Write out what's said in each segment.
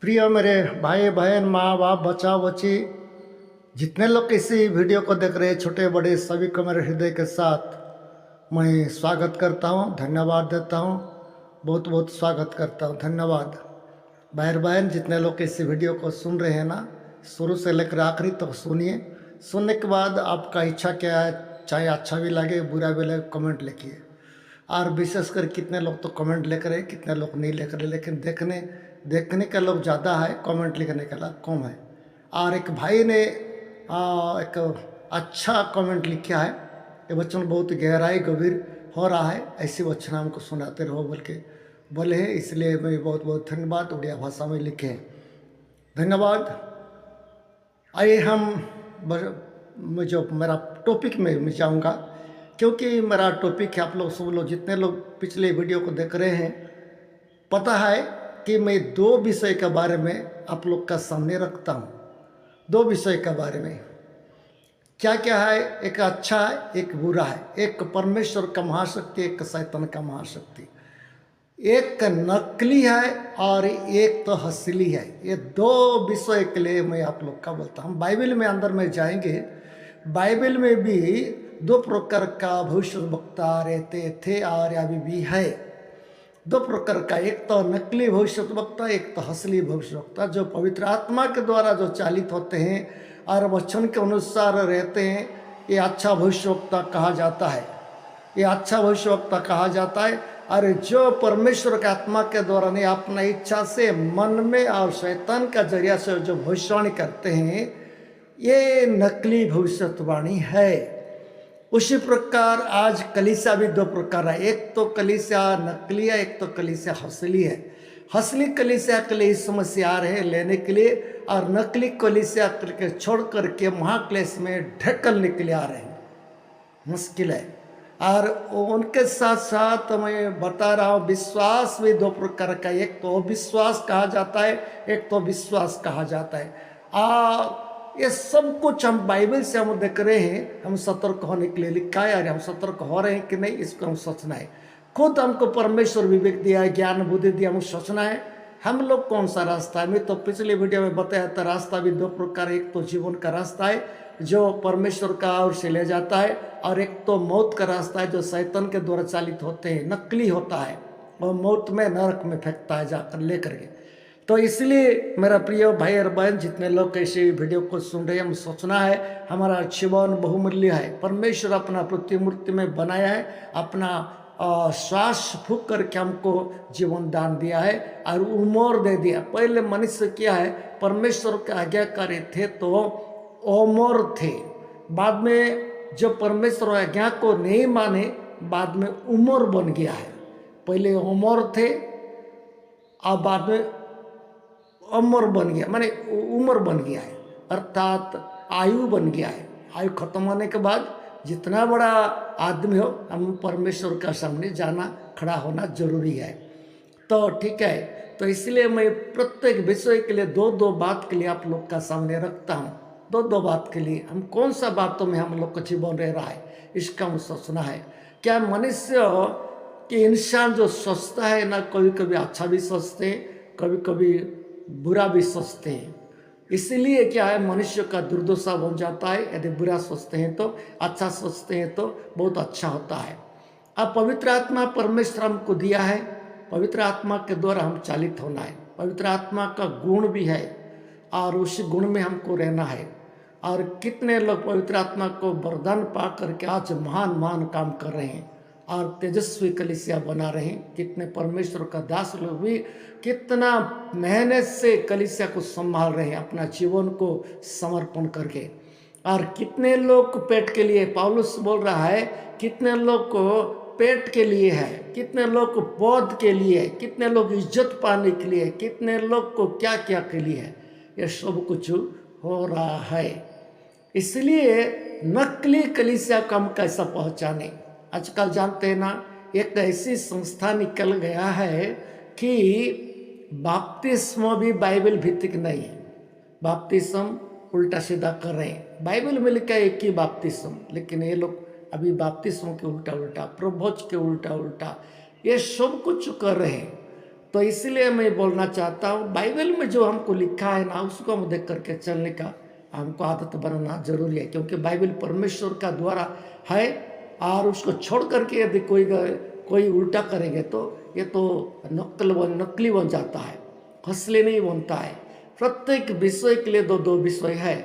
प्रिय मेरे भाई बहन माँ बाप बच्चा बच्ची जितने लोग इसी वीडियो को देख रहे हैं, छोटे बड़े सभी को मेरे हृदय के साथ मैं स्वागत करता हूँ, धन्यवाद देता हूँ। बहुत बहुत स्वागत करता हूँ, धन्यवाद। भाई बहन जितने लोग इसी वीडियो को सुन रहे हैं ना, शुरू से लेकर आखिरी तक सुनिए। सुनने के बाद आपका इच्छा क्या है, चाहे अच्छा भी लगे बुरा भी लगे, कमेंट लिखिए। और विशेषकर कितने लोग तो कमेंट लेकर है, कितने लोग नहीं लेकर है, लेकिन देखने देखने का लोग ज़्यादा है, कमेंट लिखने का लोग कम है। और एक भाई ने एक अच्छा कमेंट लिखा है। ये वचन बहुत गहराई गंभीर हो रहा है, ऐसे वचन हमको सुनाते रहो बोल के बोले हैं, इसलिए मैं बहुत बहुत धन्यवाद उड़िया भाषा में लिखे हैं, धन्यवाद। आइए मैं जो मेरा टॉपिक में मैं जाऊँगा, क्योंकि मेरा टॉपिक है, आप लोग सब लोग जितने लोग पिछले वीडियो को देख रहे हैं, पता है कि मैं दो विषय के बारे में आप लोग का सामने रखता हूँ। दो विषय के बारे में क्या क्या है, एक अच्छा है एक बुरा है, एक परमेश्वर का महाशक्ति एक शैतान का महाशक्ति, एक नकली है और एक तो असली है। ये दो विषय के लिए मैं आप लोग का बोलता हूँ। बाइबल में अंदर में जाएंगे, बाइबल में भी दो प्रकार का भविष्यवक्ता रहते थे और अभी भी है। दो प्रकार का, एक तो नकली भविष्यवक्ता, एक तो असली भविष्यवक्ता, जो पवित्र आत्मा के द्वारा जो चालित होते हैं और वचन के अनुसार रहते हैं, ये अच्छा भविष्यवक्ता कहा जाता है। ये अच्छा भविष्यवक्ता कहा जाता है। और जो परमेश्वर के आत्मा के द्वारा नहीं, अपना इच्छा से मन में और शैतान का जरिया से जो भविष्यवाणी करते हैं, ये नकली भविष्यवाणी है। उसी प्रकार आज कलीसिया भी दो प्रकार है, एक तो कलीसिया नकली है, एक तो कलीसिया असली है। असली कलीसिया के लिए इस समस्या आ रहे लेने के लिए, और नकली कलीसिया करके छोड़ करके महाक्लेश में ढकलने के लिए आ रहे हैं, मुश्किल है। और उनके साथ साथ मैं बता रहा हूँ, विश्वास भी दो प्रकार का, एक तो अविश्वास कहा जाता है, एक तो विश्वास कहा जाता है। ये सब कुछ हम बाइबल से हम देख रहे हैं, हम सतर्क होने के लिए लिखा है, और हम सतर्क हो रहे हैं कि नहीं, इसको हम सोचना है। खुद हमको परमेश्वर विवेक दिया है, ज्ञान बुद्धि दिया, हमको सोचना है हम लोग कौन सा रास्ता है। मैं तो पिछले वीडियो में बताया था, रास्ता भी दो प्रकार, एक तो जीवन का रास्ता है जो परमेश्वर का ओर से ले जाता है, और एक तो मौत का रास्ता है जो शैतान के द्वारा चालित होते हैं, नकली होता है, और मौत में नरक में फेंकता है जाकर लेकर के। तो इसलिए मेरा प्रिय भाई और बहन जितने लोग ऐसे वीडियो को सुन रहे हैं, हम सोचना है हमारा जीवन बहुमूल्य है। परमेश्वर अपना प्रतिमूर्ति में बनाया है, अपना श्वास फूंक करके हमको जीवन दान दिया है और उम्र दे दिया। पहले मनुष्य क्या है, परमेश्वर के आज्ञाकारी थे तो उम्र थे, बाद में जब परमेश्वर आज्ञा को नहीं माने, बाद में उम्र बन गया है। पहले उम्र थे और बाद में उम्र बन गया, माने उम्र बन गया है, अर्थात आयु बन गया है। आयु खत्म होने के बाद जितना बड़ा आदमी हो, हम परमेश्वर का सामने जाना, खड़ा होना जरूरी है। तो ठीक है, तो इसलिए मैं प्रत्येक विषय के लिए दो दो बात के लिए आप लोग का सामने रखता हूँ। दो दो बात के लिए हम कौन सा बातों में हम लोग का जीवन रह रहा है, इसका हम सोचना है। क्या मनुष्य कि इंसान जो सोचता है ना, कभी कभी अच्छा भी सोचते हैं, कभी कभी बुरा भी सोचते हैं। इसलिए क्या है, मनुष्य का दुर्दशा बन जाता है। यदि बुरा सोचते हैं तो, अच्छा सोचते हैं तो बहुत अच्छा होता है। अब पवित्र आत्मा परमेश्वर हमको दिया है, पवित्र आत्मा के द्वारा हम चालित होना है। पवित्र आत्मा का गुण भी है और उस गुण में हमको रहना है। और कितने लोग पवित्र आत्मा को वरदान पा करके आज महान महान काम कर रहे हैं और तेजस्वी कलीसिया बना रहे हैं। कितने परमेश्वर का दास लोग भी कितना मेहनत से कलीसिया को संभाल रहे हैं, अपना जीवन को समर्पण करके। और कितने लोग पेट के लिए, पौलुस बोल रहा है, कितने लोग को पेट के लिए है, कितने लोग को पद के लिए है, कितने लोग इज्जत पाने के लिए, कितने लोग को क्या क्या के लिए है। ये सब कुछ हो रहा है। इसलिए नकली कलीसिया को हम कैसा पहचाने। आजकल जानते हैं ना, एक ऐसी संस्था निकल गया है कि बपतिस्मा भी बाइबल भित्तिक नहीं है। बपतिस्म उल्टा सीधा कर रहे हैं। बाइबल में लिखा है एक ही बपतिस्म, लेकिन ये लोग अभी बपतिस्म के उल्टा उल्टा, प्रभोज के उल्टा उल्टा, ये सब कुछ कर रहे हैं। तो इसलिए मैं बोलना चाहता हूँ, बाइबल में जो हमको लिखा है ना, उसको हम देख करके चलने का हमको आदत बनाना जरूरी है, क्योंकि बाइबल परमेश्वर का द्वारा है। और उसको छोड़ करके यदि कोई उल्टा करेंगे तो ये तो नकली बन जाता है, असली नहीं बनता है। प्रत्येक विषय के लिए दो दो विषय है।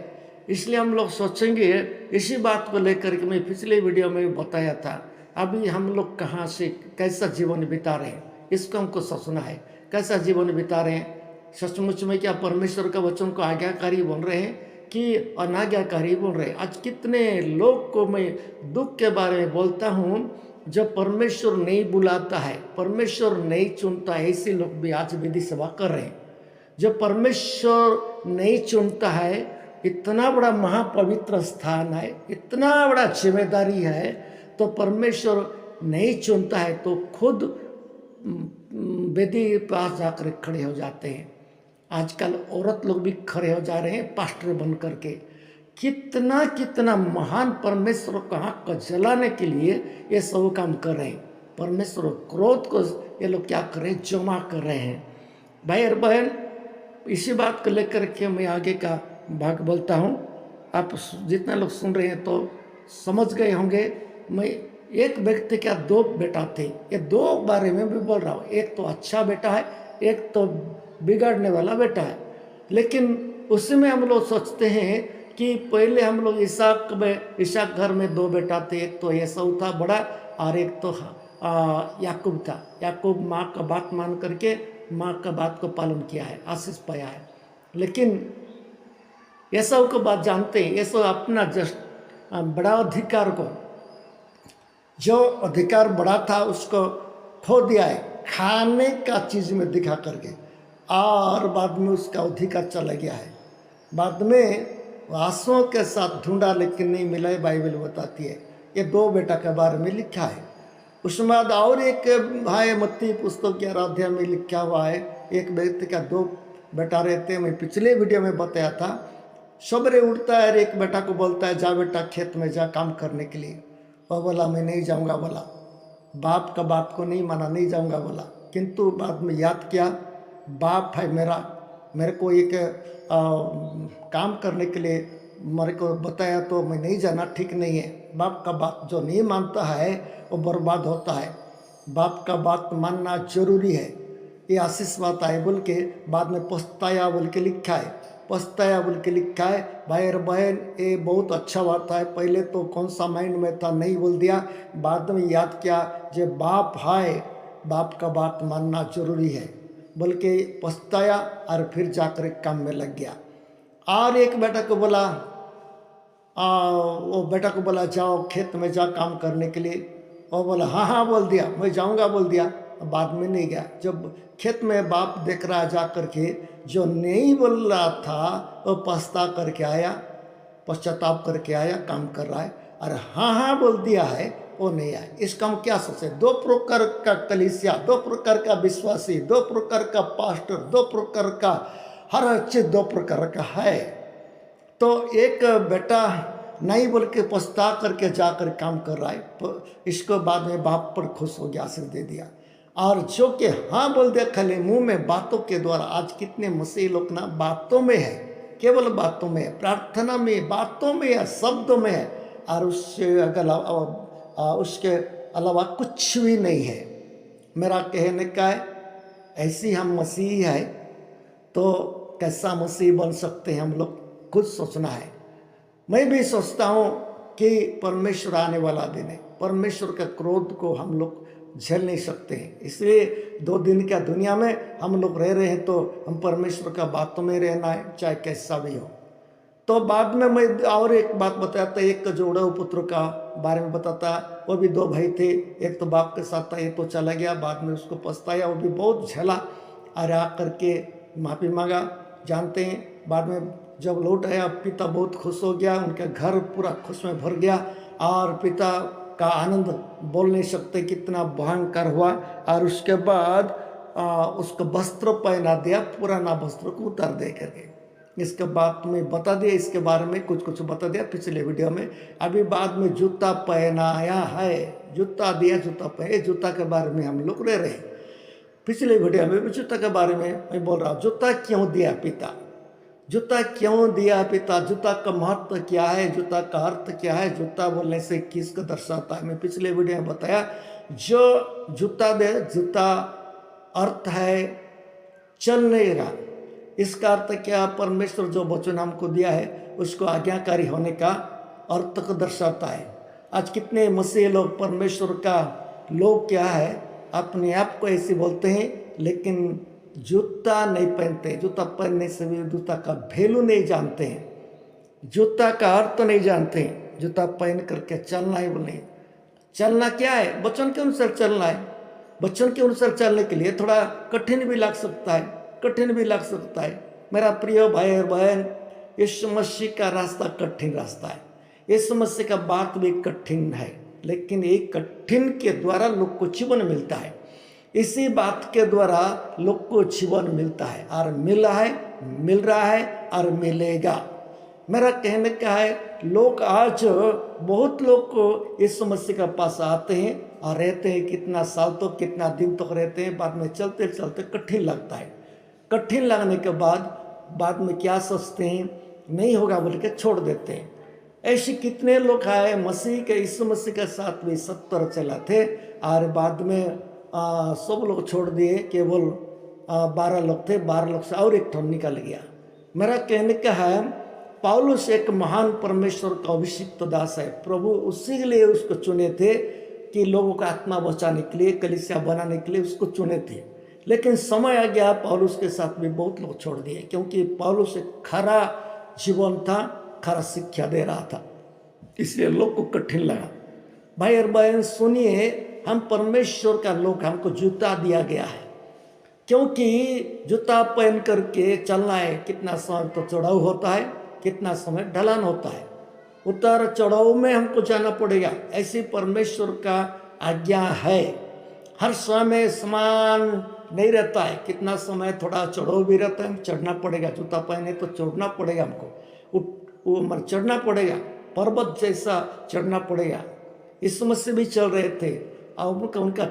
इसलिए हम लोग सोचेंगे, इसी बात को लेकर के मैं पिछले वीडियो में भी बताया था, अभी हम लोग कहाँ से कैसा जीवन बिता रहे हैं, इसको हमको सोचना है। कैसा जीवन बिता रहे हैं, सचमुच में क्या परमेश्वर का वचन को आज्ञाकारी बन रहे हैं कि अनाज्ञाकारी बन रहे हैं। आज कितने लोग को मैं दुख के बारे में बोलता हूँ, जब परमेश्वर नहीं बुलाता है, परमेश्वर नहीं चुनता है, ऐसे लोग भी आज विधि सेवा कर रहे हैं। जब परमेश्वर नहीं चुनता है, इतना बड़ा महापवित्र स्थान है, इतना बड़ा जिम्मेदारी है, तो परमेश्वर नहीं चुनता है तो खुद वेदी पास जाकर खड़े हो जाते हैं। आजकल औरत लोग भी खड़े हो जा रहे हैं पास्टर बन करके। कितना कितना महान परमेश्वर को आँख को जलाने के लिए ये सब काम कर रहे हैं। परमेश्वर क्रोध को ये लोग क्या कर रहे हैं, जमा कर रहे हैं। भाई और बहन, इसी बात को लेकर के मैं आगे का भाग बोलता हूँ। आप जितने लोग सुन रहे हैं तो समझ गए होंगे। मैं एक व्यक्ति का दो बेटा थे, ये दो बारे में भी बोल रहा हूँ। एक तो अच्छा बेटा है, एक तो बिगाड़ने वाला बेटा है। लेकिन उसी में हम लोग सोचते हैं कि पहले हम लोग इसहाक घर में दो बेटा थे, एक तो एसाव था बड़ा और एक तो याकूब था। याकूब माँ का बात मान करके माँ का बात को पालन किया है, आशीष पाया है। लेकिन एसाव को बात जानते हैं, एसाव अपना जस्ट बड़ा अधिकार को, जो अधिकार बड़ा था उसको खो दिया है खाने का चीज़ में दिखा करके, और बाद में उसका अधिकार चला गया है। बाद में आंसुओं के साथ ढूंढा लेकिन नहीं मिला है, बाइबल बताती है। ये दो बेटा के बारे में लिखा है। उसके बाद और एक भाई मत्ती पुस्तक के अध्याय में लिखा हुआ है, एक व्यक्ति का दो बेटा रहते हैं। मैं पिछले वीडियो में बताया था। सवेरे उठता है और एक बेटा को बोलता है, जा बेटा खेत में जा काम करने के लिए। वह बोला मैं नहीं जाऊंगा, बोला बाप का बात को नहीं माना, नहीं जाऊंगा बोला। किंतु बाद में याद किया, बाप है मेरे को एक काम करने के लिए मेरे को बताया तो मैं नहीं जाना ठीक नहीं है। बाप का बात जो नहीं मानता है वो बर्बाद होता है। बाप का बात मानना जरूरी है। ये आशीष बात आए बोल के बाद में पछताया बोल के लिखा है, पछताया बोल के लिखा है। भाई और बहन, ये बहुत अच्छा बात है। पहले तो कौन सा माइंड में था, नहीं बोल दिया, बाद में याद किया जो बाप है, बाप का बात मानना जरूरी है बोल के पछताया और फिर जाकर काम में लग गया। और एक बेटा को बोला, वो बेटा को बोला जाओ खेत में जा काम करने के लिए। वो बोला हाँ हाँ बोल दिया, मैं जाऊंगा बोल दिया, बाद में नहीं गया। जब खेत में बाप देख रहा जा करके, जो नहीं बोल रहा था वो पछता करके आया, पश्चाताप करके आया, काम कर रहा है। और हाँ हाँ बोल दिया है वो नहीं आया। इसका हम क्या सोचे, दो प्रकार का कलीसिया, दो प्रकार का विश्वासी, दो प्रकार का पास्टर, दो प्रकार का हर चीज दो प्रकार का है। तो एक बेटा नहीं बोल के पछता करके जाकर काम कर रहा है, इसको बाद में बाप पर खुश हो गया, आशीष दे दिया। और जो कि हाँ बोल दिया खाली मुंह में, बातों के द्वारा। आज कितने मसीह लोग ना बातों में है, केवल बातों में है, प्रार्थना में, बातों में है, शब्दों में है, और उसके अलावा कुछ भी नहीं है। मेरा कहने का है, ऐसी हम मसीह है तो कैसा मसीह बन सकते हैं हम लोग, खुद सोचना है। मैं भी सोचता हूँ कि परमेश्वर आने वाला दिन है, परमेश्वर का क्रोध को हम लोग झेल नहीं सकते हैं। इसलिए 2 दिन का दुनिया में हम लोग रह रहे हैं तो हम परमेश्वर का बातों में रहना है, चाहे कैसा भी हो। तो बाद में मैं और एक बात बताया था, एक जोड़व पुत्र का बारे में बताता। वो भी 2 भाई थे, एक तो बाप के साथ था, एक तो चला गया, बाद में उसको पछताया, वो भी बहुत झेला और आ करके माफ़ी मांगा, जानते हैं। बाद में जब लौट आया, पिता बहुत खुश हो गया, उनका घर पूरा खुश में भर गया, और पिता का आनंद बोल नहीं सकते कितना भयंकर हुआ। और उसके बाद उसको वस्त्र पहना दिया, पुराना वस्त्र को उतार दे करके। इसके बाद में बता दिया, इसके बारे में कुछ बता दिया पिछले वीडियो में। अभी बाद में जूता पहनाया है, जूता दिया, जूता पहने, जूता के बारे में हम लोग रह रहे हैं। पिछले वीडियो में भी जूता के बारे में मैं बोल रहा हूँ। जूता क्यों दिया पिता, जूता क्यों दिया पिता, जूता का महत्व क्या है, जूता का अर्थ क्या है, जूता बोलने से किसको दर्शाता है। मैं पिछले वीडियो में बताया, जो जूता दे, जूता अर्थ है चलने का। इसका अर्थ क्या, परमेश्वर जो वचन हमको दिया है उसको आज्ञाकारी होने का अर्थ को दर्शाता है। आज कितने मसीह लोग परमेश्वर का लोग क्या है, अपने आप को ऐसे बोलते हैं, लेकिन जूता नहीं पहनते। जूता पहनने से भी जूता का वैल्यू नहीं जानते हैं, जूता का अर्थ नहीं जानते हैं। जूता पहन करके चलना ही बोले, चलना क्या है, वचन के अनुसार चलना है। वचन के अनुसार चलने के लिए थोड़ा कठिन भी लग सकता है, कठिन भी लग सकता है। मेरा प्रिय भाई और बहन, यीशु मसीह का रास्ता कठिन रास्ता है, यीशु मसीह का बात भी कठिन है, लेकिन एक कठिन के द्वारा लोग को जीवन मिलता है। इसी बात के द्वारा लोग को जीवन मिलता है, और मिला है, मिल रहा है और मिलेगा। मेरा कहने का है, लोग आज बहुत लोग को यीशु मसीह के पास आते हैं और रहते हैं, कितना साल तो कितना दिन तक रहते हैं, बाद में चलते चलते कठिन लगता है। कठिन लगने के बाद में क्या सोचते हैं, नहीं होगा बोल के छोड़ देते हैं। ऐसे कितने लोग आए मसीह के, यीशु मसीह के साथ भी 70 चला थे और बाद में सब लोग छोड़ दिए, केवल 12 लोग थे, 12 लोग से और एक ठन निकल गया। मेरा कहने का है, पौलुस एक महान परमेश्वर का अभिषिक्त दास है। प्रभु उसी के लिए उसको चुने थे कि लोगों का आत्मा बचाने के लिए, कलीसिया बनाने के लिए उसको चुने थे। लेकिन समय आ गया, पौलुस के साथ भी बहुत लोग छोड़ दिए, क्योंकि पौलुस एक खरा जीवन था, खरा शिक्षा दे रहा था, इसलिए लोग को कठिन लगा। भाई और बहन सुनिए, हम परमेश्वर का लोग, हमको जूता दिया गया है, क्योंकि जूता पहन करके चलना है। कितना समय तो चढ़ाव होता है, कितना समय ढलान होता है, उतार चढ़ाव में हमको जाना पड़ेगा। ऐसी परमेश्वर का आज्ञा है। हर समय समान नहीं रहता है, कितना समय थोड़ा चढ़ाव भी रहता है, चढ़ना पड़ेगा। जूता पहने तो चढ़ना पड़ेगा हमको, चढ़ना पड़ेगा, पर्वत जैसा चढ़ना पड़ेगा। इस समय से भी चल रहे थे और उनका